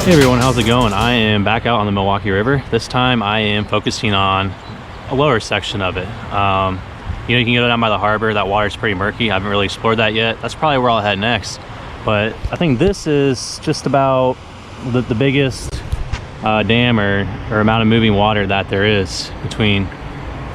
Hey everyone, how's it going? I am back out on the Milwaukee River. This time I am focusing on a lower section of it. You know, you can go down by the harbor. That water's pretty murky. I haven't really explored that yet. That's probably where I'll head next. But I think this is just about the biggest dam or amount of moving water that there is between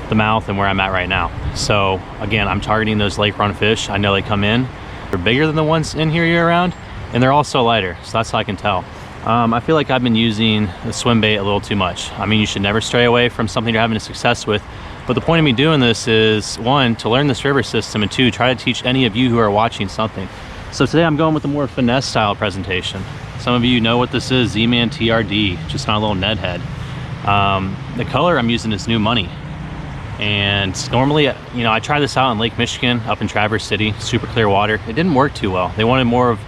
the mouth and where I'm at right now. So again, I'm targeting those lake run fish. I know they come in. They're bigger than the ones in here year round, and they're also lighter. So that's how I can tell. I feel like I've been using the swim bait a little too much. I mean, you should never stray away from something you're having success with. But the point of me doing this is, one, to learn this river system, and two, try to teach any of you who are watching something. So today I'm going with a more finesse style presentation. Some of you know what this is, Z-Man TRD, just on a little Ned head. The color I'm using is New Money. And normally, you know, I tried this out in Lake Michigan, up in Traverse City, super clear water. It didn't work too well. They wanted more of,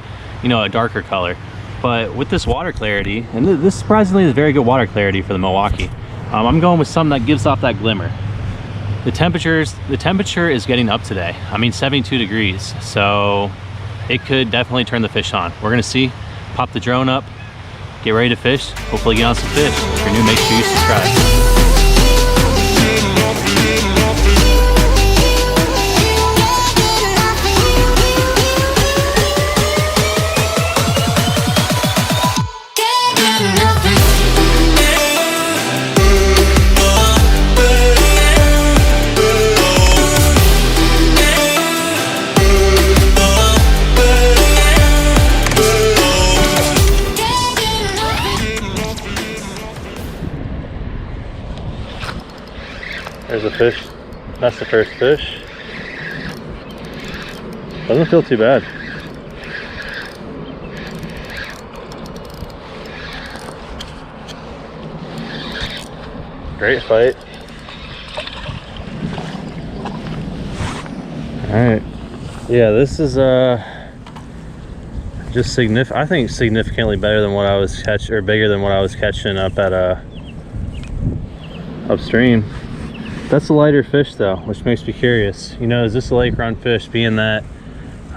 you know, a darker color. But with this water clarity, and this surprisingly is very good water clarity for the Milwaukee, I'm going with something that gives off that glimmer. The temperature is getting up today. I mean, 72 degrees, so it could definitely turn the fish on. We're gonna see. Pop the drone up, get ready to fish, hopefully get on some fish. If you're new, make sure you subscribe. There's a fish. That's the first fish. Doesn't feel too bad. Great fight. Alright. Yeah, this is just I think significantly better than what I was catching, or bigger than what I was catching up at upstream. That's a lighter fish though, which makes me curious. You know, is this a lake run fish, being that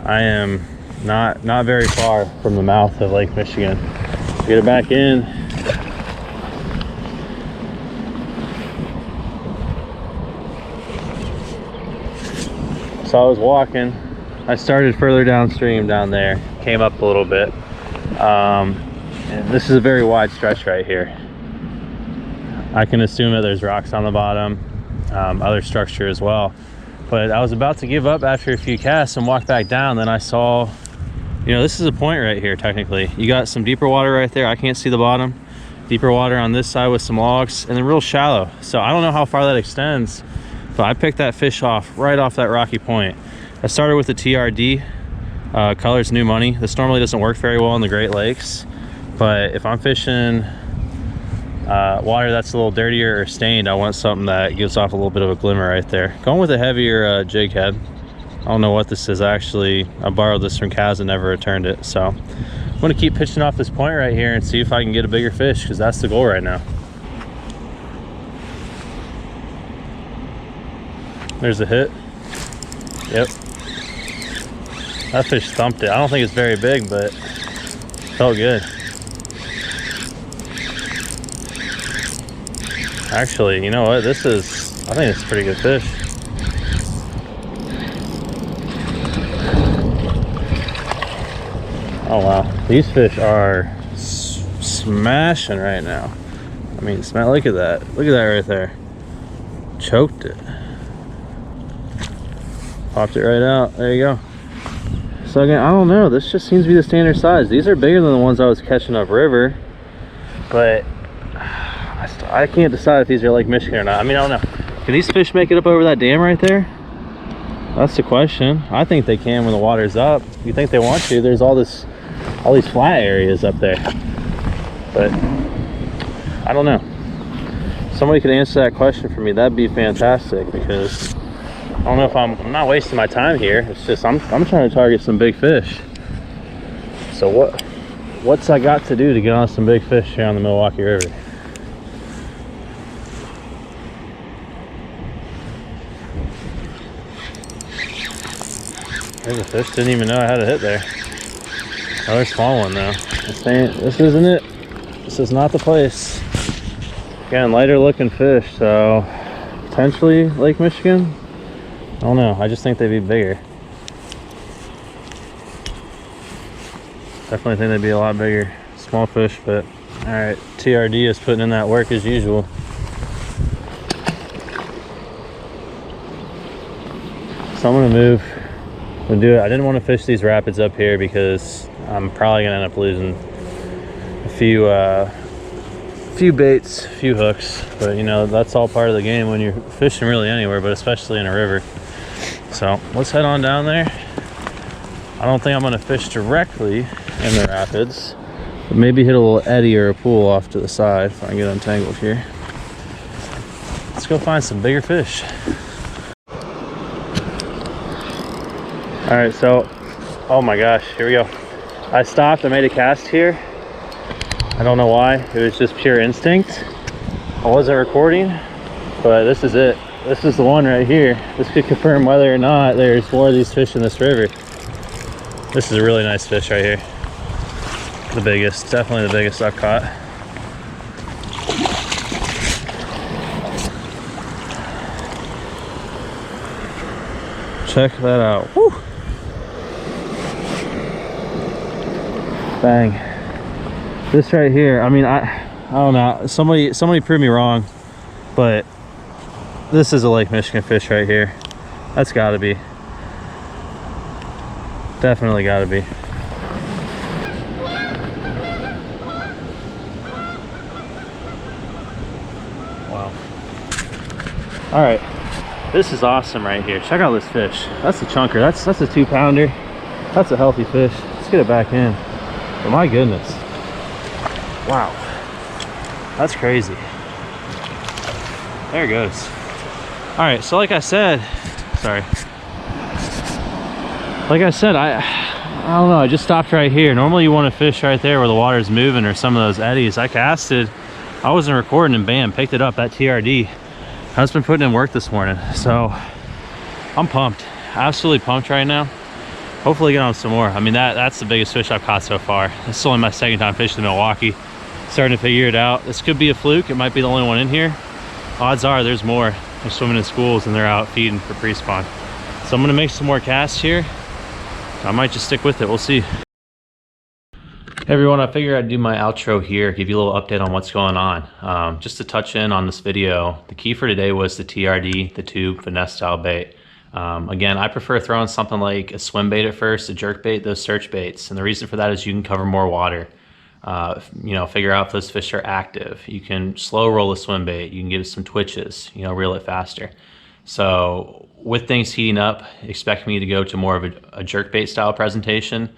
I am not very far from the mouth of Lake Michigan? Get it back in. So I was walking. I started further downstream down there, came up a little bit. And this is a very wide stretch right here. I can assume that there's rocks on the bottom. Other structure as well, but I was about to give up after a few casts and walk back down. Then I saw, you know, this is a point right here. Technically you got some deeper water right there. I can't see the bottom. Deeper water on this side with some logs, and then real shallow. So I don't know how far that extends, but I picked that fish off right off that rocky point. I started with the TRD, color's New Money. This normally doesn't work very well in the Great Lakes, but if I'm fishing water that's a little dirtier or stained, I want something that gives off a little bit of a glimmer right there. Going with a heavier jig head. I don't know what this is actually. I borrowed this from Kaz and never returned it. So I'm going to keep pitching off this point right here and see if I can get a bigger fish, because that's the goal right now. There's a hit. Yep. That fish thumped it. I don't think it's very big, but it felt good. Actually, you know what? I think it's a pretty good fish. Oh wow, these fish are smashing right now. I mean, look at that. Look at that right there. Choked it. Popped it right out. There you go. So again, I don't know. This just seems to be the standard size. These are bigger than the ones I was catching upriver, but I can't decide if these are Lake Michigan or not. I mean, I don't know. Can these fish make it up over that dam right there? That's the question. I think they can when the water's up. You think they want to? There's all these flat areas up there. But I don't know. Somebody could answer that question for me. That'd be fantastic, because I don't know if I'm not wasting my time here. It's just I'm trying to target some big fish. So what's I got to do to get on some big fish here on the Milwaukee River? There's a fish. Didn't even know I had a hit there. Another small one though. This isn't it. this is not the place. Again, lighter looking fish, so potentially Lake Michigan. I don't know, I just think they'd be bigger. Definitely think they'd be a lot bigger. Small fish, but all right, TRD is putting in that work as usual. So I'm gonna move and do it. I didn't want to fish these rapids up here because I'm probably gonna end up losing a few baits, a few hooks, but you know, that's all part of the game when you're fishing really anywhere, but especially in a river. So let's head on down there. I don't think I'm gonna fish directly in the rapids, but maybe hit a little eddy or a pool off to the side if I can get untangled here. Let's go find some bigger fish. All right, so, oh my gosh, here we go. I stopped, I made a cast here. I don't know why, it was just pure instinct. I wasn't recording, but this is it. This is the one right here. This could confirm whether or not there's more of these fish in this river. This is a really nice fish right here. The biggest, definitely the biggest I've caught. Check that out. Woo! Bang. This right here, I mean, I don't know, somebody prove me wrong, but this is a Lake Michigan fish right here. That's gotta be. Definitely gotta be. Wow. All right, this is awesome right here. Check out this fish. That's a chunker. That's a 2-pounder. That's a healthy fish. Let's get it back in. But my goodness. Wow. That's crazy. There it goes. All right, so like I said, sorry. Like I said, I don't know, I just stopped right here. Normally you want to fish right there where the water's moving or some of those eddies. I casted, I wasn't recording, and bam, picked it up, that TRD. I've been putting in work this morning, so I'm pumped. Absolutely pumped right now. Hopefully get on some more. I mean, that's the biggest fish I've caught so far. This is only my second time fishing Milwaukee. Starting to figure it out. This could be a fluke. It might be the only one in here. Odds are there's more. They're swimming in schools and they're out feeding for pre-spawn. So I'm gonna make some more casts here. I might just stick with it, we'll see. Hey everyone, I figured I'd do my outro here, give you a little update on what's going on. Just to touch in on this video, the key for today was the TRD, the tube finesse style bait. Again, I prefer throwing something like a swim bait at first, a jerk bait, those search baits. And the reason for that is you can cover more water. You know, figure out if those fish are active. You can slow roll a swim bait. You can give it some twitches, you know, reel it faster. So with things heating up, expect me to go to more of a jerk bait style presentation.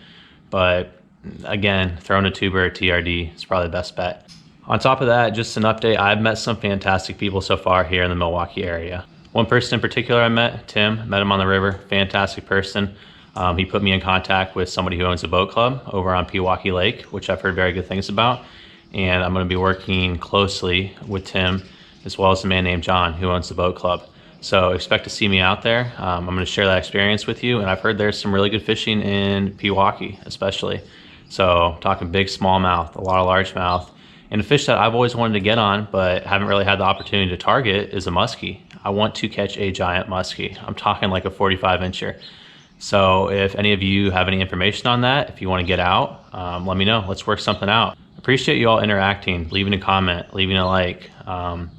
But again, throwing a tube or a TRD is probably the best bet. On top of that, just an update, I've met some fantastic people so far here in the Milwaukee area. One person in particular I met, Tim, met him on the river, fantastic person. He put me in contact with somebody who owns a boat club over on Pewaukee Lake, which I've heard very good things about. And I'm gonna be working closely with Tim, as well as a man named John who owns the boat club. So expect to see me out there. I'm gonna share that experience with you. And I've heard there's some really good fishing in Pewaukee, especially. So talking big smallmouth, a lot of largemouth. And a fish that I've always wanted to get on, but haven't really had the opportunity to target is a muskie. I want to catch a giant muskie. I'm talking like a 45-incher. So if any of you have any information on that, if you want to get out, let me know. Let's work something out. Appreciate you all interacting, leaving a comment, leaving a like. And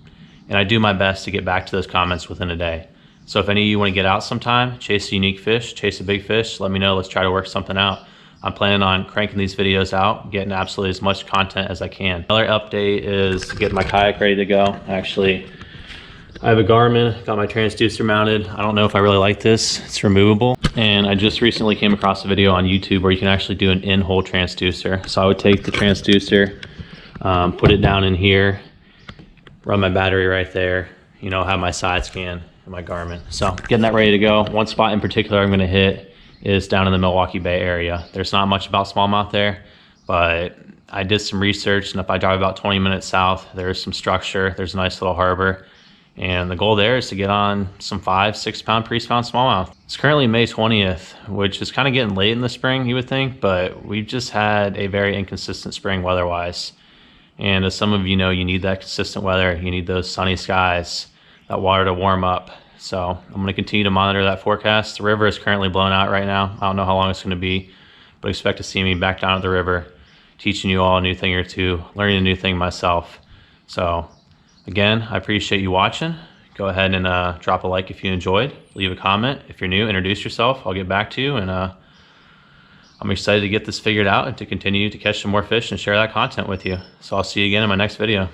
I do my best to get back to those comments within a day. So if any of you want to get out sometime, chase a unique fish, chase a big fish, let me know. Let's try to work something out. I'm planning on cranking these videos out, getting absolutely as much content as I can. Another update is getting my kayak ready to go. Actually, I have a Garmin, got my transducer mounted. I don't know if I really like this. It's removable. And I just recently came across a video on YouTube where you can actually do an in-hole transducer. So I would take the transducer, put it down in here, run my battery right there, you know, have my side scan and my Garmin. So getting that ready to go. One spot in particular I'm gonna hit is down in the Milwaukee Bay area. There's not much about smallmouth there, but I did some research, and if I drive about 20 minutes south, there's some structure, there's a nice little harbor. And the goal there is to get on some 5-6 pound pre-spawn smallmouth. It's currently May 20th, which is kind of getting late in the spring, you would think, but we've just had a very inconsistent spring weather-wise. And as some of you know, you need that consistent weather. You need those sunny skies, that water to warm up. So I'm going to continue to monitor that forecast. The river is currently blown out right now. I don't know how long it's going to be, but expect to see me back down at the river, teaching you all a new thing or two, learning a new thing myself. So again, I appreciate you watching. Go ahead and drop a like if you enjoyed. Leave a comment. If you're new, introduce yourself. I'll get back to you, and I'm excited to get this figured out and to continue to catch some more fish and share that content with you. So I'll see you again in my next video.